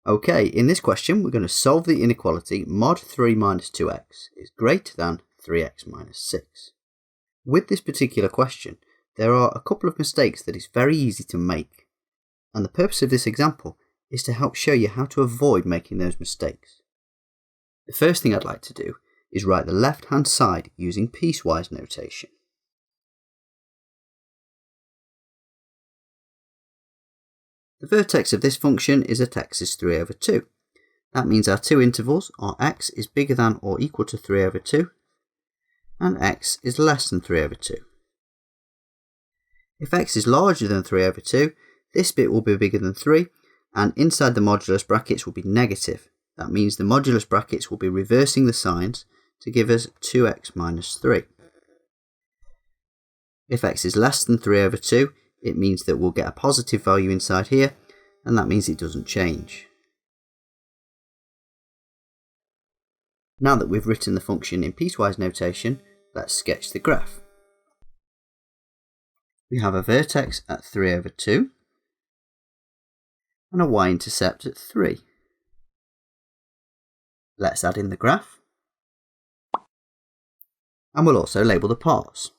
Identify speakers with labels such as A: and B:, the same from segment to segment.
A: Okay, in this question we're going to solve the inequality mod 3 minus 2x is greater than 3x minus 6. With this particular question, there are a couple of mistakes that is very easy to make, and the purpose of this example is to help show you how to avoid making those mistakes. The first thing I'd like to do is write the left hand side using piecewise notation. The vertex of this function is at x is 3 over 2. That means our two intervals are x is bigger than or equal to 3 over 2 and x is less than 3 over 2. If x is larger than 3 over 2, this bit will be bigger than 3 and inside the modulus brackets will be negative. That means the modulus brackets will be reversing the signs to give us 2x minus 3. If x is less than 3 over 2, it means that we'll get a positive value inside here, and that means it doesn't change. Now that we've written the function in piecewise notation, let's sketch the graph. We have a vertex at 3 over 2 and a y-intercept at 3. Let's add in the graph, and we'll also label the parts.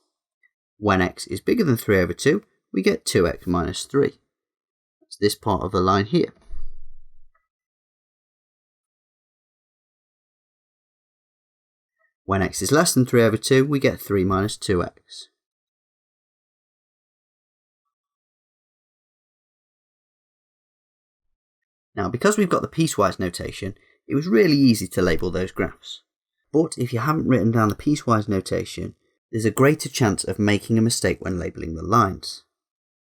A: When x is bigger than 3 over 2, we get 2x minus 3. That's this part of the line here. When x is less than 3 over 2, we get 3 minus 2x. Now, because we've got the piecewise notation, it was really easy to label those graphs. But if you haven't written down the piecewise notation, there's a greater chance of making a mistake when labeling the lines.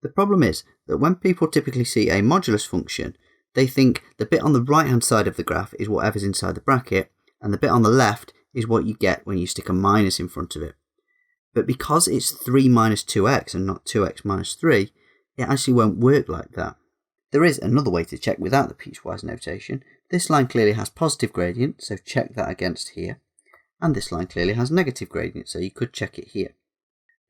A: The problem is that when people typically see a modulus function, they think the bit on the right hand side of the graph is whatever's inside the bracket, and the bit on the left is what you get when you stick a minus in front of it. But because it's 3 minus 2x and not 2x minus 3, it actually won't work like that. There is another way to check without the piecewise notation. This line clearly has positive gradient, so check that against here. And this line clearly has negative gradient, so you could check it here.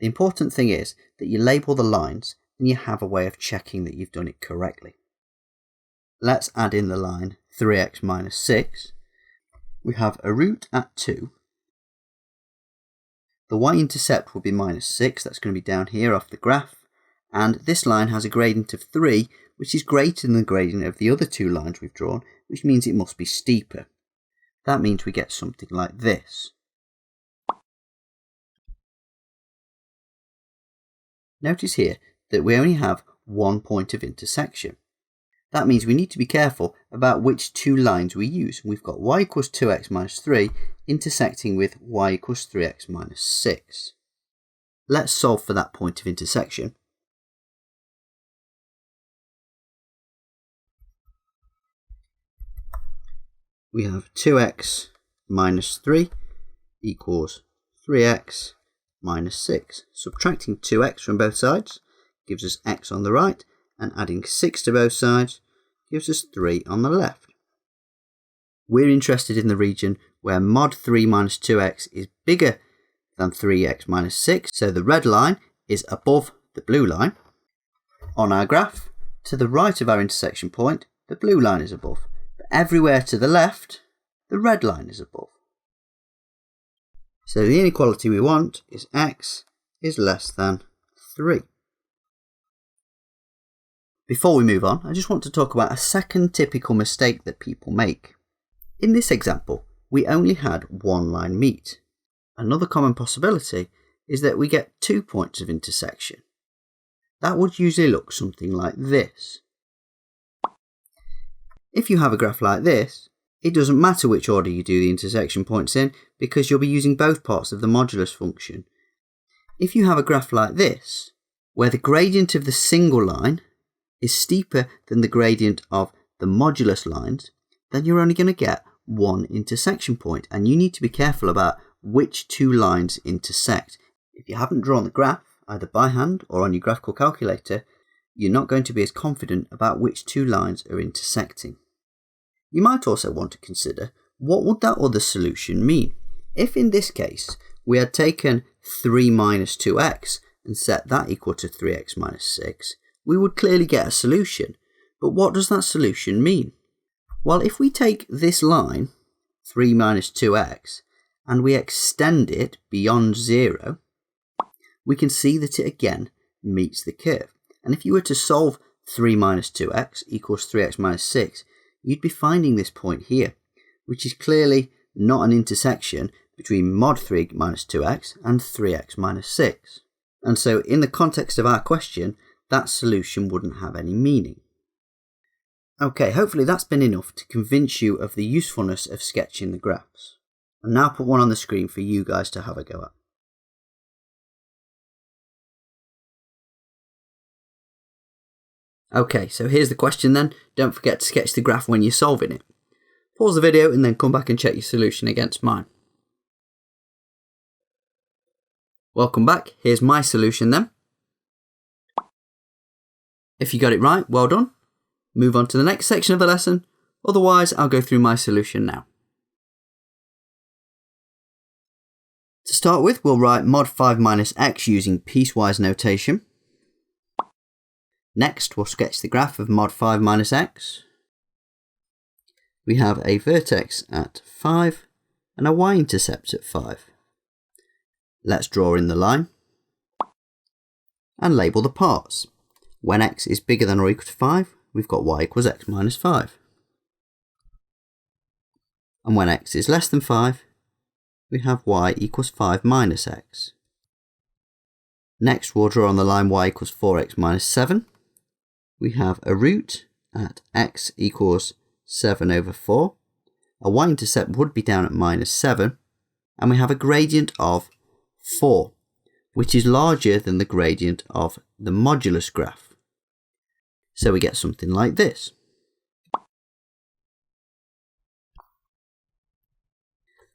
A: The important thing is that you label the lines and you have a way of checking that you've done it correctly. Let's add in the line 3x minus 6. We have a root at 2. The y-intercept will be minus 6, that's going to be down here off the graph. And this line has a gradient of 3, which is greater than the gradient of the other two lines we've drawn, which means it must be steeper. That means we get something like this. Notice here that we only have one point of intersection. That means we need to be careful about which two lines we use. We've got y equals 2x minus 3 intersecting with y equals 3x minus 6. Let's solve for that point of intersection. We have 2x minus 3 equals 3x minus 6. Subtracting 2x from both sides gives us x on the right, and adding 6 to both sides gives us 3 on the left. We're interested in the region where mod 3 minus 2x is bigger than 3x minus 6, so the red line is above the blue line. On our graph, to the right of our intersection point, the blue line is above. Everywhere to the left, the red line is above. So the inequality we want is x is less than 3. Before we move on, I just want to talk about a second typical mistake that people make. In this example, we only had one line meet. Another common possibility is that we get 2 points of intersection. That would usually look something like this. If you have a graph like this, it doesn't matter which order you do the intersection points in because you'll be using both parts of the modulus function. If you have a graph like this, where the gradient of the single line is steeper than the gradient of the modulus lines, then you're only going to get one intersection point, and you need to be careful about which two lines intersect. If you haven't drawn the graph, either by hand or on your graphical calculator, you're not going to be as confident about which two lines are intersecting. You might also want to consider, what would that other solution mean? If in this case we had taken 3 minus 2x and set that equal to 3x minus 6, we would clearly get a solution. But what does that solution mean? Well, if we take this line, 3 minus 2x, and we extend it beyond 0, we can see that it again meets the curve. And if you were to solve 3 minus 2x equals 3x minus 6, you'd be finding this point here, which is clearly not an intersection between mod 3 minus 2x and 3x minus 6. And so in the context of our question, that solution wouldn't have any meaning. Okay, hopefully that's been enough to convince you of the usefulness of sketching the graphs. I'll now put one on the screen for you guys to have a go at. Okay, so here's the question then. Don't forget to sketch the graph when you're solving it. Pause the video and then come back and check your solution against mine. Welcome back. Here's my solution then. If you got it right, well done. Move on to the next section of the lesson. Otherwise, I'll go through my solution now. To start with, we'll write mod 5 minus x using piecewise notation. Next, we'll sketch the graph of mod 5 minus x. We have a vertex at 5 and a y-intercept at 5. Let's draw in the line and label the parts. When x is bigger than or equal to 5, we've got y equals x minus 5. And when x is less than 5, we have y equals 5 minus x. Next, we'll draw on the line y equals 4x minus 7. We have a root at x equals 7 over 4. A y-intercept would be down at minus 7. And we have a gradient of 4, which is larger than the gradient of the modulus graph. So we get something like this.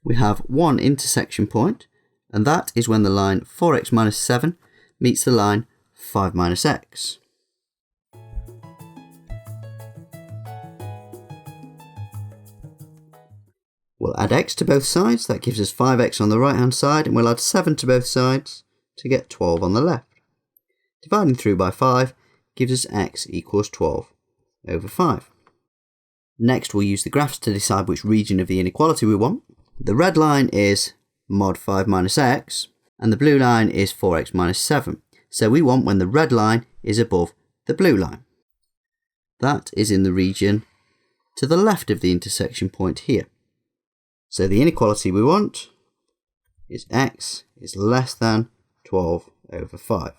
A: We have one intersection point, and that is when the line 4x minus 7 meets the line 5 minus x. We'll add x to both sides, that gives us 5x on the right hand side, and we'll add 7 to both sides to get 12 on the left. Dividing through by 5 gives us x equals 12 over 5. Next, we'll use the graphs to decide which region of the inequality we want. The red line is mod 5 minus x, and the blue line is 4x minus 7. So we want when the red line is above the blue line. That is in the region to the left of the intersection point here. So the inequality we want is x is less than 12 over 5.